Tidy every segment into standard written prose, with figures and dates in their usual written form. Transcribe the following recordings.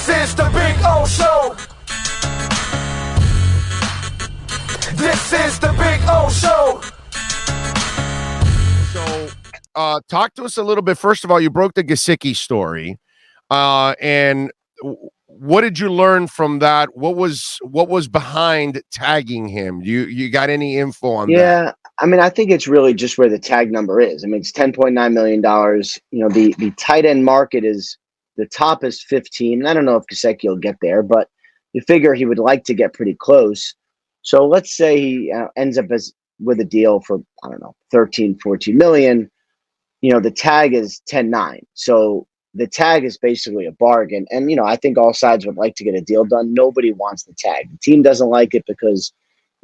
This is the Big O Show. This is the Big O Show. So, talk to us a little bit. First of all, you broke the Gesicki story, and what did you learn from that? What was behind tagging him? You got any info on that? Yeah, I mean, I think it's really just where the tag number is. I mean, it's $10.9 million. You know, the tight end market is the top is 15. I don't know if Gesicki will get there, but you figure he would like to get pretty close. So let's say he ends up with a deal for, I don't know, 13, 14 million. You know, the tag is 10.9. So the tag is basically a bargain. And, you know, I think all sides would like to get a deal done. Nobody wants the tag. The team doesn't like it because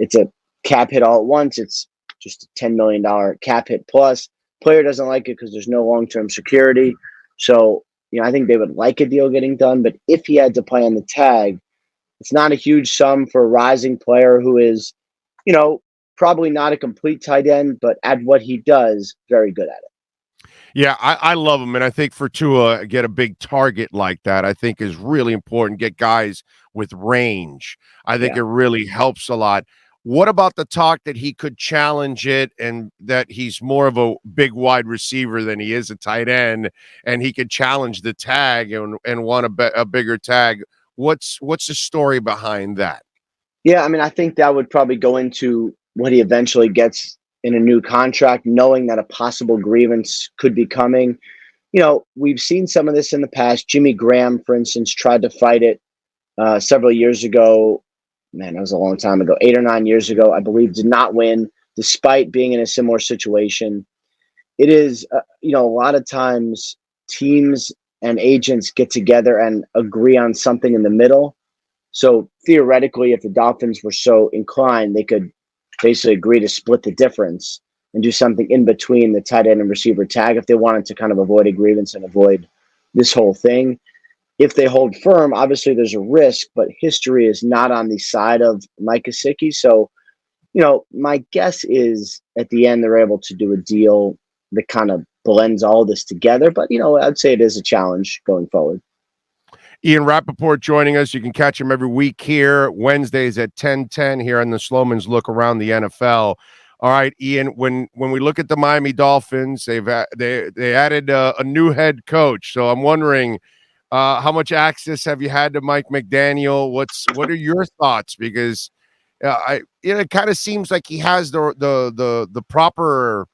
it's a cap hit all at once. It's just a $10 million cap hit plus. Player doesn't like it because there's no long-term security. So, you know, I think they would like a deal getting done. But if he had to play on the tag, it's not a huge sum for a rising player who is, you know, probably not a complete tight end, but at what he does, very good at it. Yeah, I love him, and I think for Tua, get a big target like that, I think is really important. Get guys with range. I think it really helps a lot. What about the talk that he could challenge it and that he's more of a big wide receiver than he is a tight end, and he could challenge the tag and want a bigger tag? What's the story behind that? Yeah, I mean, I think that would probably go into what he eventually gets in a new contract, knowing that a possible grievance could be coming. You know, we've seen some of this in the past. Jimmy Graham, for instance, tried to fight it several years ago. Man, that was a long time ago, 8 or 9 years ago, I believe, did not win despite being in a similar situation. It is, you know, a lot of times teams and agents get together and agree on something in the middle. So theoretically, if the Dolphins were so inclined, they could basically agree to split the difference and do something in between the tight end and receiver tag if they wanted to kind of avoid a grievance and avoid this whole thing. If they hold firm, obviously there's a risk, but history is not on the side of Mike Gesicki. So, you know, my guess is at the end they're able to do a deal that kind of blends all this together. But, you know, I'd say it is a challenge going forward. Ian Rapoport joining us. You can catch him every week here, Wednesdays at 10:10 here on the Slomin's Look Around the NFL. All right, Ian, when we look at the Miami Dolphins, they added a new head coach. So I'm wondering, how much access have you had to Mike McDaniel? What are your thoughts? Because it kind of seems like he has the proper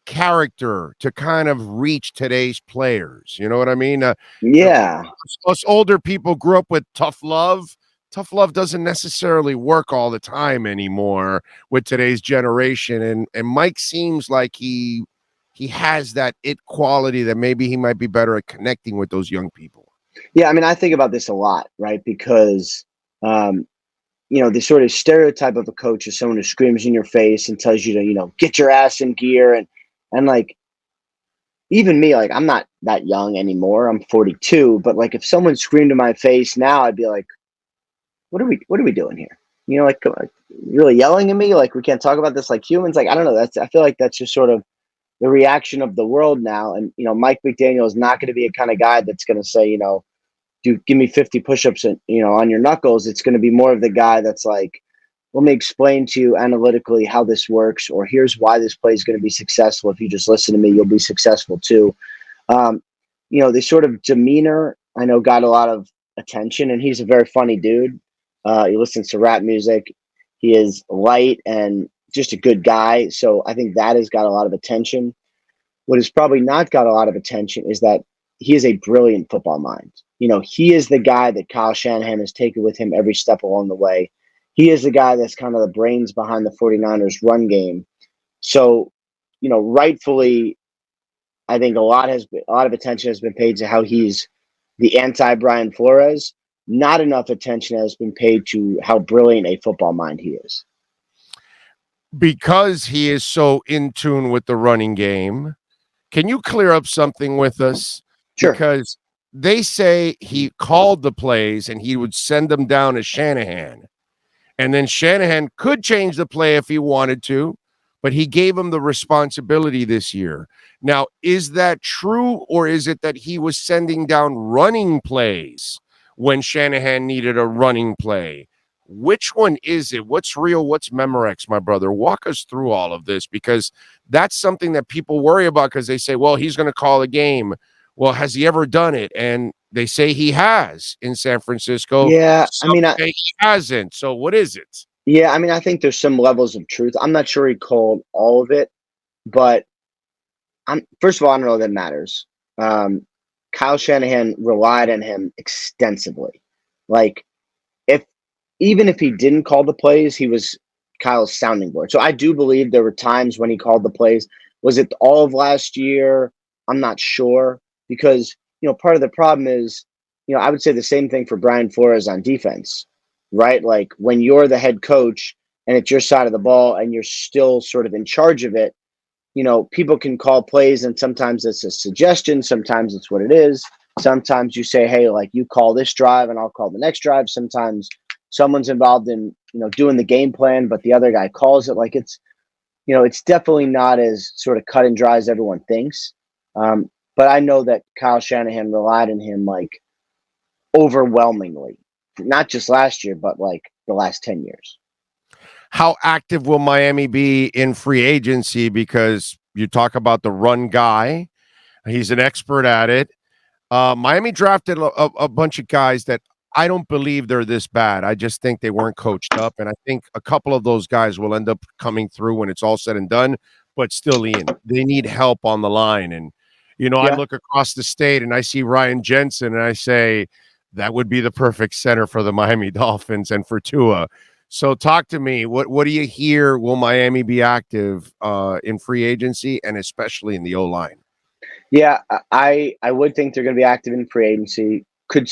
character to kind of reach today's players. You know what I mean? Yeah. Us older people grew up with tough love. Tough love doesn't necessarily work all the time anymore with today's generation. And Mike seems like he has that it quality that maybe he might be better at connecting with those young people. Yeah, I mean, I think about this a lot, right? Because, you know, the sort of stereotype of a coach is someone who screams in your face and tells you to, you know, get your ass in gear. And like, even me, like, I'm not that young anymore. I'm 42. But like, if someone screamed in my face now, I'd be like, what are we doing here? You know, like really yelling at me? Like, we can't talk about this like humans. Like, I don't know. I feel like that's just sort of the reaction of the world now. And, you know, Mike McDaniel is not going to be a kind of guy that's going to say, you know, give me 50 push-ups and, you know, on your knuckles. It's going to be more of the guy that's like, let me explain to you analytically how this works, or here's why this play is going to be successful. If you just listen to me, you'll be successful too. You know, the sort of demeanor, I know, got a lot of attention, and he's a very funny dude. He listens to rap music. He is light and just a good guy. So I think that has got a lot of attention. What has probably not got a lot of attention is that he is a brilliant football mind. You know, he is the guy that Kyle Shanahan has taken with him every step along the way. He is the guy that's kind of the brains behind the 49ers run game. So, you know, rightfully, I think a lot of attention has been paid to how he's the anti-Brian Flores. Not enough attention has been paid to how brilliant a football mind he is. Because he is so in tune with the running game, can you clear up something with us? Sure. Because they say he called the plays and he would send them down to Shanahan. And then Shanahan could change the play if he wanted to, but he gave him the responsibility this year. Now, is that true, or is it that he was sending down running plays when Shanahan needed a running play. Which one is it? What's real? What's Memorex, my brother? Walk us through all of this, because that's something that people worry about, because they say, well, he's going to call a game. Well, has he ever done it? And they say he has in San Francisco. Yeah, Some say he hasn't. So what is it? Yeah, I mean, I think there's some levels of truth. I'm not sure he called all of it, but first of all, I don't know that matters. Kyle Shanahan relied on him extensively. Like, even if he didn't call the plays, he was Kyle's sounding board. So I do believe there were times when he called the plays. Was it all of last year? I'm not sure, because part of the problem is, I would say the same thing for Brian Flores on defense, right? Like, when you're the head coach and it's your side of the ball and you're still sort of in charge of it, people can call plays, and sometimes it's a suggestion, sometimes it's what it is. Sometimes you say, hey, like, you call this drive and I'll call the next drive. Sometimes someone's involved in, doing the game plan, but the other guy calls it. Like, it's definitely not as sort of cut and dry as everyone thinks. But I know that Kyle Shanahan relied on him, like, overwhelmingly, not just last year, but like the last 10 years. How active will Miami be in free agency? Because you talk about the run guy. He's an expert at it. Miami drafted a bunch of guys that I don't believe they're this bad. I just think they weren't coached up. And I think a couple of those guys will end up coming through when it's all said and done. But still, Ian, they need help on the line. And, I look across the state and I see Ryan Jensen and I say, that would be the perfect center for the Miami Dolphins and for Tua. So talk to me. What do you hear? Will Miami be active in free agency, and especially in the O-line? Yeah, I would think they're going to be active in free agency. Could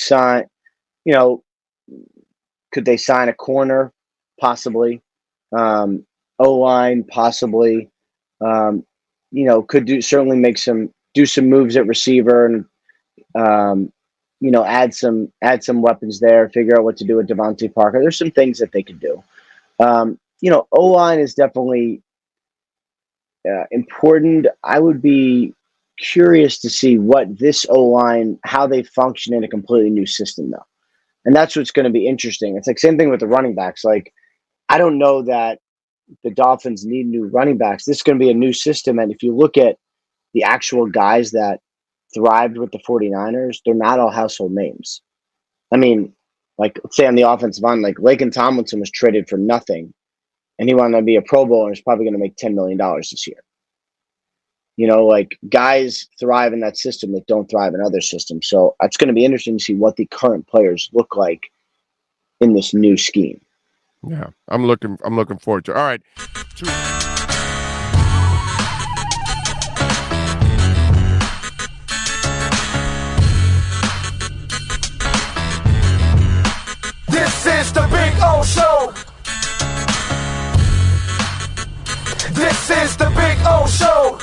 they sign a corner? Possibly. O-line, possibly. Could certainly do some moves at receiver, and add some weapons there, figure out what to do with Devontae Parker. There's some things that they could do. O-line is definitely important. I would be curious to see what this O-line, how they function in a completely new system, though. And that's what's going to be interesting. It's like same thing with the running backs. Like, I don't know that the Dolphins need new running backs. This is going to be a new system. And if you look at the actual guys that thrived with the 49ers, they're not all household names. I mean, like, let's say on the offensive line, like Laken Tomlinson was traded for nothing, and he wanted to be a Pro Bowler and is probably going to make $10 million this year. Like, guys thrive in that system that don't thrive in other systems. So it's going to be interesting to see what the current players look like in this new scheme. Yeah, I'm looking forward to it. All right. This is the Big O Show. This is the Big O Show.